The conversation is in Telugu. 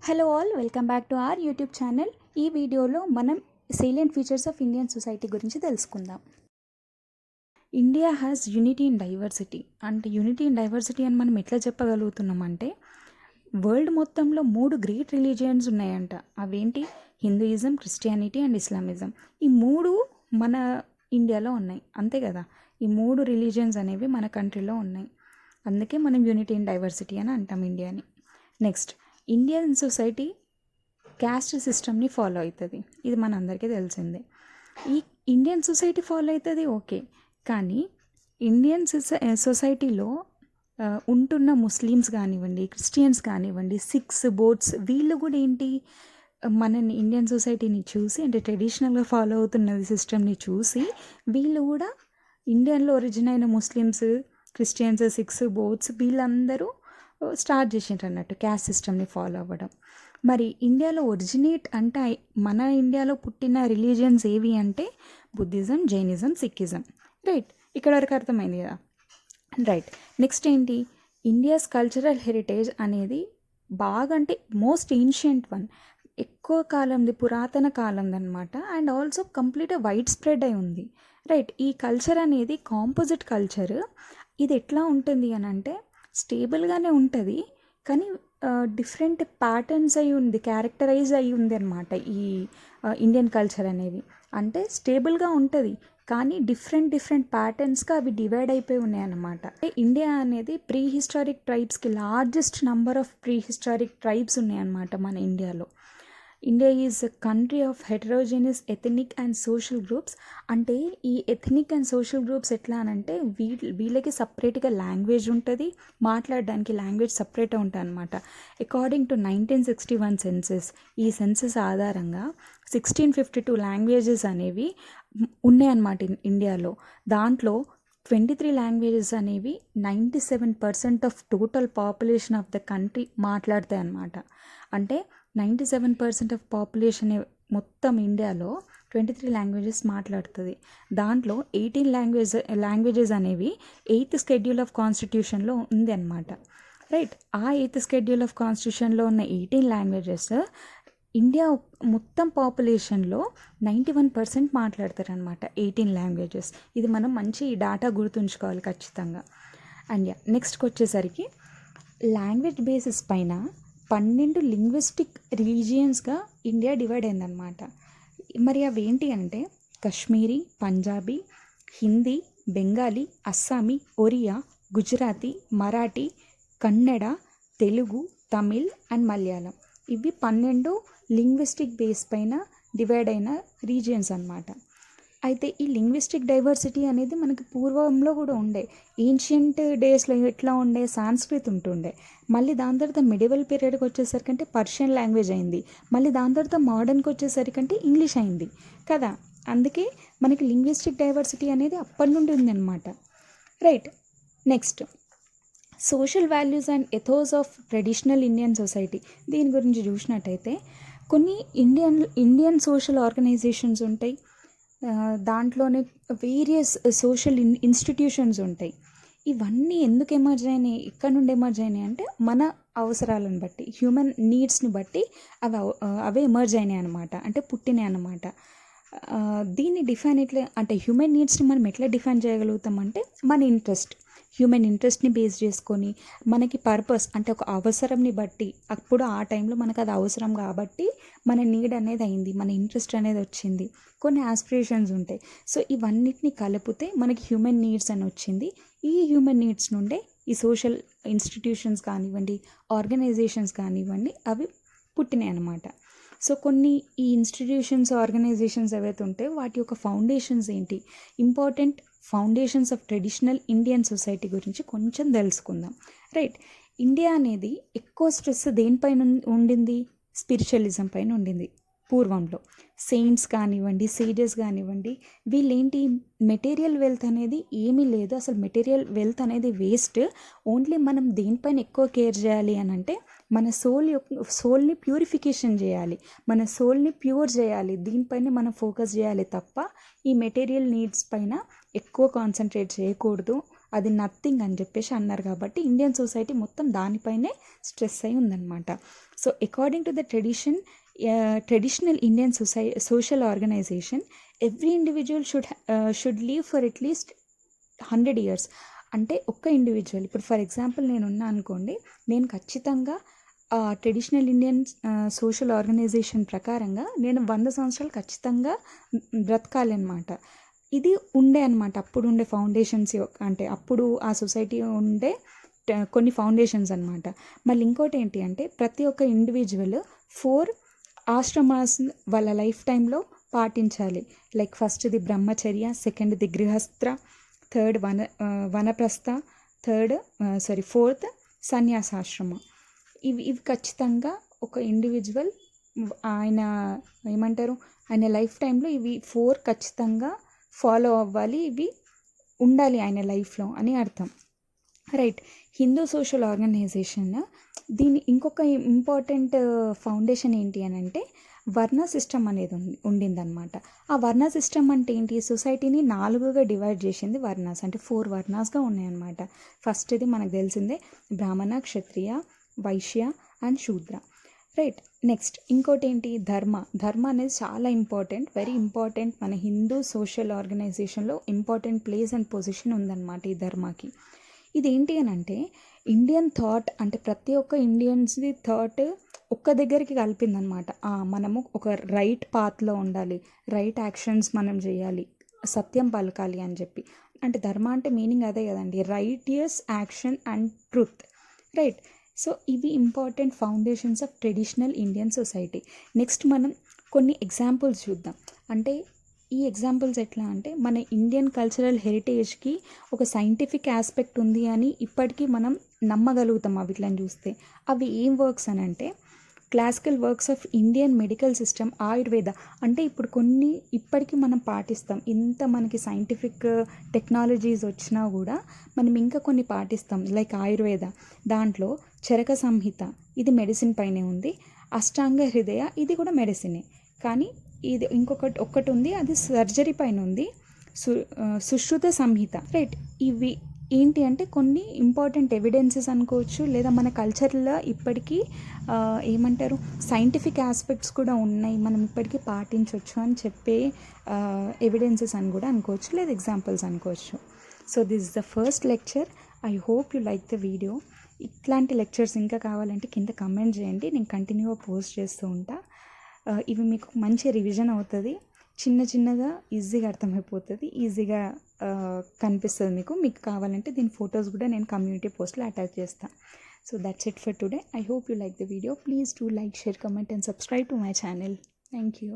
Hello all, welcome back to our YouTube channel. ఈ వీడియోలో మనం salient features of Indian society గురించి తెలుసుకుందాం. India has unity in diversity. అంటే యూనిటీ ఇన్ డైవర్సిటీ అని మనం ఎట్లా చెప్పగలుగుతున్నామంటే, వరల్డ్ మొత్తంలో 3 గ్రేట్ రిలీజియన్స్ ఉన్నాయంట. అవేంటి? Hinduism, Christianity and Islamism. ఈ 3 మన ఇండియాలో ఉన్నాయి, అంతే కదా. ఈ 3 రిలీజియన్స్ అనేవి మన కంట్రీలో ఉన్నాయి. అందుకే మనం యూనిటీ ఇన్ డైవర్సిటీ అని అంటాం ఇండియాని. నెక్స్ట్, ఇండియన్ సొసైటీ క్యాస్ట్ సిస్టమ్ని ఫాలో అవుతుంది. ఇది మన అందరికీ తెలిసిందే. ఈ ఇండియన్ సొసైటీ ఫాలో అవుతుంది, ఓకే. కానీ ఇండియన్ సొసైటీలో ఉంటున్న ముస్లిమ్స్ కానివ్వండి, క్రిస్టియన్స్ కానివ్వండి, సిఖ్స్, బోత్స్, వీళ్ళు కూడా ఏంటి, మన ఇండియన్ సొసైటీని చూసి, అంటే ట్రెడిషనల్గా ఫాలో అవుతున్న సిస్టమ్ని చూసి వీళ్ళు కూడా ఇండియన్లో ఒరిజిన్ అయిన ముస్లిమ్స్, క్రిస్టియన్స్, సిఖ్స్, బోత్స్ వీళ్ళందరూ స్టార్ట్ చేసిండ్రు అన్నట్టు క్యాస్ట్ సిస్టమ్ని ఫాలో అవ్వడం. మరి ఇండియాలో ఒరిజినేట్ అంటే మన ఇండియాలో పుట్టిన రిలీజియన్స్ ఏవి అంటే బుద్ధిజం, జైనిజం, సిక్కిజం. రైట్, ఇక్కడ వరకు అర్థమైంది కదా. రైట్, నెక్స్ట్ ఏంటి, ఇండియాస్ కల్చరల్ హెరిటేజ్ అనేది బాగా అంటే మోస్ట్ ఏన్షియంట్ వన్, ఎక్కువ కాలంది, పురాతన కాలంది అనమాట. అండ్ ఆల్సో కంప్లీట్గా వైడ్ స్ప్రెడ్ అయి ఉంది. రైట్, ఈ కల్చర్ అనేది కాంపోజిట్ కల్చర్. ఇది ఎట్లా ఉంటుంది అని అంటే స్టేబుల్గానే ఉంటుంది, కానీ డిఫరెంట్ ప్యాటర్న్స్ అయి ఉంది, క్యారెక్టరైజ్ అయి ఉంది అనమాట ఈ ఇండియన్ కల్చర్ అనేవి. అంటే స్టేబుల్గా ఉంటుంది, కానీ డిఫరెంట్ ప్యాటర్న్స్గా అవి డివైడ్ అయిపోయి ఉన్నాయి అన్నమాట. ఇండియా అనేది ప్రీ హిస్టారిక్ ట్రైబ్స్కి largest number of prehistoric tribes ఉన్నాయన్నమాట మన ఇండియాలో. India is a country of heterogeneous ethnic and social groups. అంటే ఈ ఎథనిక్ అండ్ సోషల్ గ్రూప్స్ ఎట్లా అనంటే వీళ్ళకి సపరేట్గా లాంగ్వేజ్ ఉంటుంది, మాట్లాడడానికి లాంగ్వేజ్ సపరేట్ ఉంటుంది అనమాట. అకార్డింగ్ టు 1961 సెన్సెస్, ఈ సెన్సెస్ ఆధారంగా 1652 లాంగ్వేజెస్ అనేవి ఉన్నాయన్నమాట ఇండియాలో. దాంట్లో 23 లాంగ్వేజెస్ అనేవి 97% of total population of the country మాట్లాడతాయి అన్నమాట. అంటే 97% ఆఫ్ పాపులేషన్ మొత్తం ఇండియాలో 23 లాంగ్వేజెస్ మాట్లాడుతుంది. దాంట్లో 18 లాంగ్వేజెస్ అనేవి 8th షెడ్యూల్ ఆఫ్ కాన్స్టిట్యూషన్లో ఉంది అనమాట. రైట్, ఆ 8th షెడ్యూల్ ఆఫ్ కాన్స్టిట్యూషన్లో ఉన్న 18 లాంగ్వేజెస్ ఇండియా మొత్తం పాపులేషన్లో 91% మాట్లాడతారనమాట, 18 లాంగ్వేజెస్. ఇది మనం మంచి డాటా గుర్తుంచుకోవాలి ఖచ్చితంగా. అండ్ నెక్స్ట్కి వచ్చేసరికి లాంగ్వేజ్ బేసిస్ పైన 12 లింగ్విస్టిక్ రిలీజియన్స్గా ఇండియా డివైడ్ అయిందనమాట. మరి అవేంటి అంటే కశ్మీరీ, పంజాబీ, హిందీ, బెంగాలీ, అస్సామీ, ఒరియా, గుజరాతీ, మరాఠీ, కన్నడ, తెలుగు, తమిళ్ అండ్ మలయాళం. ఇవి 12 లింగ్విస్టిక్ బేస్ పైన డివైడ్ అయిన రీజియన్స్ అన్నమాట. అయితే ఈ లింగ్విస్టిక్ డైవర్సిటీ అనేది మనకి పూర్వంలో కూడా ఉండే. ఏన్షియంట్ డేస్లో ఎట్లా ఉండే, సాంస్క్రిత్ ఉంటుండే. మళ్ళీ దాని తర్వాత మిడివల్ పీరియడ్కి వచ్చేసరికి అంటే పర్షియన్ లాంగ్వేజ్ అయింది. మళ్ళీ దాని తర్వాత మోడర్న్కి వచ్చేసరికి అంటే ఇంగ్లీష్ అయింది కదా. అందుకే మనకి లింగ్విస్టిక్ డైవర్సిటీ అనేది అప్పటి నుండి ఉందన్నమాట. Right, next social values and ethos of traditional Indian society. దీని గురించి చూసినట్టయితే కొన్ని ఇండియన్ సోషల్ ఆర్గనైజేషన్స్ ఉంటాయి, దాంట్లోనే వేరియస్ సోషల్ ఇన్స్టిట్యూషన్స్ ఉంటాయి. ఇవన్నీ ఎందుకు ఎమర్జ్ అయినాయి, ఎక్కడి నుండి ఎమర్జ్ అయినాయి అంటే మన అవసరాలను బట్టి, హ్యూమన్ నీడ్స్ని బట్టి అవే ఎమర్జ్ అయినాయి అనమాట, అంటే పుట్టినాయి అన్నమాట. దీన్ని డిఫైన్ ఎట్లా అంటే హ్యూమన్ నీడ్స్ని మనం ఎట్లా డిఫైన్ చేయగలుగుతాం అంటే మన హ్యూమన్ ఇంట్రెస్ట్ని బేస్ చేసుకొని మనకి పర్పస్ అంటే ఒక అవసరంని బట్టి, అప్పుడు ఆ టైంలో మనకు అది అవసరం కాబట్టి మన నీడ్ అనేది అయింది, మన ఇంట్రెస్ట్ అనేది వచ్చింది, కొన్ని ఆస్పిరేషన్స్ ఉంటాయి. సో ఇవన్నిటిని కలిపితే మనకి హ్యూమన్ నీడ్స్ అని వచ్చింది. ఈ హ్యూమన్ నీడ్స్ నుండే ఈ సోషల్ ఇన్స్టిట్యూషన్స్ కానివ్వండి, ఆర్గనైజేషన్స్ కానివ్వండి, అవి పుట్టినాయి అన్నమాట. సో కొన్ని ఈ ఇన్స్టిట్యూషన్స్, ఆర్గనైజేషన్స్ ఏవైతే ఉంటాయో వాటి యొక్క ఫౌండేషన్స్ ఏంటి, important foundations of traditional Indian society గురించి కొంచెం తెలుసుకుందాం. రైట్, ఇండియా అనేది ఎక్కువ స్ట్రెస్ దేనిపైన ఉండింది, స్పిరిచువలిజం పైన ఉండింది పూర్వంలో. సెయింట్స్ కానివ్వండి, సేజెస్ కానివ్వండి, వీళ్ళేంటి, మెటీరియల్ వెల్త్ అనేది ఏమీ లేదు, అసలు మెటీరియల్ వెల్త్ అనేది వేస్ట్. ఓన్లీ మనం దేనిపైన ఎక్కువ కేర్ చేయాలి అని అంటే మన సోల్ని ప్యూరిఫికేషన్ చేయాలి, మన సోల్ని ప్యూర్ చేయాలి, దీనిపైన మనం ఫోకస్ చేయాలి తప్ప ఈ మెటీరియల్ నీడ్స్ పైన ఎక్కువ కాన్సన్ట్రేట్ చేయకూడదు అది నథింగ్ అని చెప్పేసి అన్నారు కాబట్టి ఇండియన్ సొసైటీ మొత్తం దానిపైనే స్ట్రెస్ అయి ఉందన్నమాట. So according to the traditional Indian social organisation every individual should live for at least 100 years. అంటే ఒక్క ఇండివిజువల్ ఇప్పుడు ఫర్ ఎగ్జాంపుల్ నేను ఉన్నా అనుకోండి, నేను ఖచ్చితంగా ట్రెడిషనల్ ఇండియన్ సోషల్ ఆర్గనైజేషన్ ప్రకారంగా నేను 100 సంవత్సరాలు ఖచ్చితంగా బ్రతకాలి అనమాట. ఇది ఉండే అనమాట అప్పుడు ఉండే ఫౌండేషన్స్, అంటే అప్పుడు ఆ సొసైటీ ఉండే కొన్ని ఫౌండేషన్స్ అనమాట. మళ్ళీ ఇంకోటి ఏంటి అంటే ప్రతి ఒక్క ఇండివిజువల్ 4 ఆశ్రమాస్ వాళ్ళ లైఫ్ టైంలో పాటించాలి. లైక్ ఫస్ట్ది బ్రహ్మచర్య, సెకండ్ది గృహస్థ, థర్డ్ వనప్రస్థ, ఫోర్త్ సన్యాసాశ్రమ. ఇవి ఖచ్చితంగా ఒక ఇండివిజువల్ ఆయన ఏమంటారు ఆయన లైఫ్ టైంలో ఇవి 4 ఖచ్చితంగా ఫాలో అవ్వాలి, ఇవి ఉండాలి ఆయన లైఫ్లో అని అర్థం. రైట్. హిందూ సోషల్ ఆర్గనైజేషన్ దీని ఇంకొక ఇంపార్టెంట్ ఫౌండేషన్ ఏంటి అని అంటే వర్ణ సిస్టమ్ అనేది ఉండిందనమాట. ఆ వర్ణ సిస్టమ్ అంటే ఏంటి, సొసైటీని 4గా డివైడ్ చేసింది వర్ణాస్, అంటే 4 వర్ణాస్గా ఉన్నాయన్నమాట. ఫస్ట్ది మనకు తెలిసిందే Brahmana, Kshatriya, Vaishya and Shudra. Right. Next ఇంకోటి ఏంటి ధర్మ అనేది చాలా ఇంపార్టెంట్, వెరీ ఇంపార్టెంట్. మన హిందూ సోషల్ ఆర్గనైజేషన్లో ఇంపార్టెంట్ ప్లేస్ అండ్ పొజిషన్ ఉందన్నమాట ఈ ధర్మాకి. ఇదేంటి అని అంటే ఇండియన్ థాట్, అంటే ప్రతి ఒక్క ఇండియన్స్ది థాట్ ఒక్క దగ్గరికి కలిపిందనమాట. మనము ఒక రైట్ పాత్లో ఉండాలి, రైట్ యాక్షన్స్ మనం చేయాలి, సత్యం పలకాలి అని చెప్పి. అంటే ధర్మ అంటే మీనింగ్ అదే కదండి, righteous action and truth. Right. So ఇవి important foundations of traditional Indian society. Next మనం కొన్ని ఎగ్జాంపుల్స్ చూద్దాం. అంటే ఈ ఎగ్జాంపుల్స్ ఎట్లా అంటే మన ఇండియన్ కల్చరల్ హెరిటేజ్కి ఒక సైంటిఫిక్ ఆస్పెక్ట్ ఉంది అని ఇప్పటికీ మనం నమ్మగలుగుతాం వీటిని చూస్తే. అవి ఏం వర్క్స్ అని అంటే classical works of Indian medical system, Ayurveda. అంటే ఇప్పుడు కొన్ని ఇప్పటికీ మనం పాటిస్తాం, ఇంత మనకి సైంటిఫిక్ టెక్నాలజీస్ వచ్చినా కూడా మనం ఇంకా కొన్ని పాటిస్తాం. లైక్ ఆయుర్వేద, దాంట్లో చరక సంహిత ఇది మెడిసిన్ పైనే ఉంది, అష్టాంగ హృదయ ఇది కూడా మెడిసినే, కానీ ఇది ఒక్కటి ఉంది అది సర్జరీ పైన ఉంది, సుశ్రుత సంహిత. రైట్. ఇవి ఏంటి అంటే కొన్ని ఇంపార్టెంట్ ఎవిడెన్సెస్ అనుకోవచ్చు, లేదా మన కల్చర్లో ఇప్పటికీ ఏమంటారు సైంటిఫిక్ ఆస్పెక్ట్స్ కూడా ఉన్నాయి, మనం ఇప్పటికీ పాటించవచ్చు అని చెప్పే ఎవిడెన్సెస్ అని కూడా అనుకోవచ్చు, లేదా ఎగ్జాంపుల్స్ అనుకోవచ్చు. So this is the first lecture. I hope you like the video. ఇట్లాంటి లెక్చర్స్ ఇంకా కావాలంటే కింద కమెంట్ చేయండి, నేను కంటిన్యూగా పోస్ట్ చేస్తూ ఉంటా. ఇవి మీకు మంచి రివిజన్ అవుతుంది, చిన్నగా ఈజీగా అర్థమైపోతుంది, ఈజీగా కనిపిస్తుంది మీకు కావాలంటే దీని ఫొటోస్ కూడా నేను కమ్యూనిటీ పోస్ట్లో అటాచ్ చేస్తాను. So that's it for today. I hope you like the video. Please do like, share, comment and subscribe to my channel. Thank you.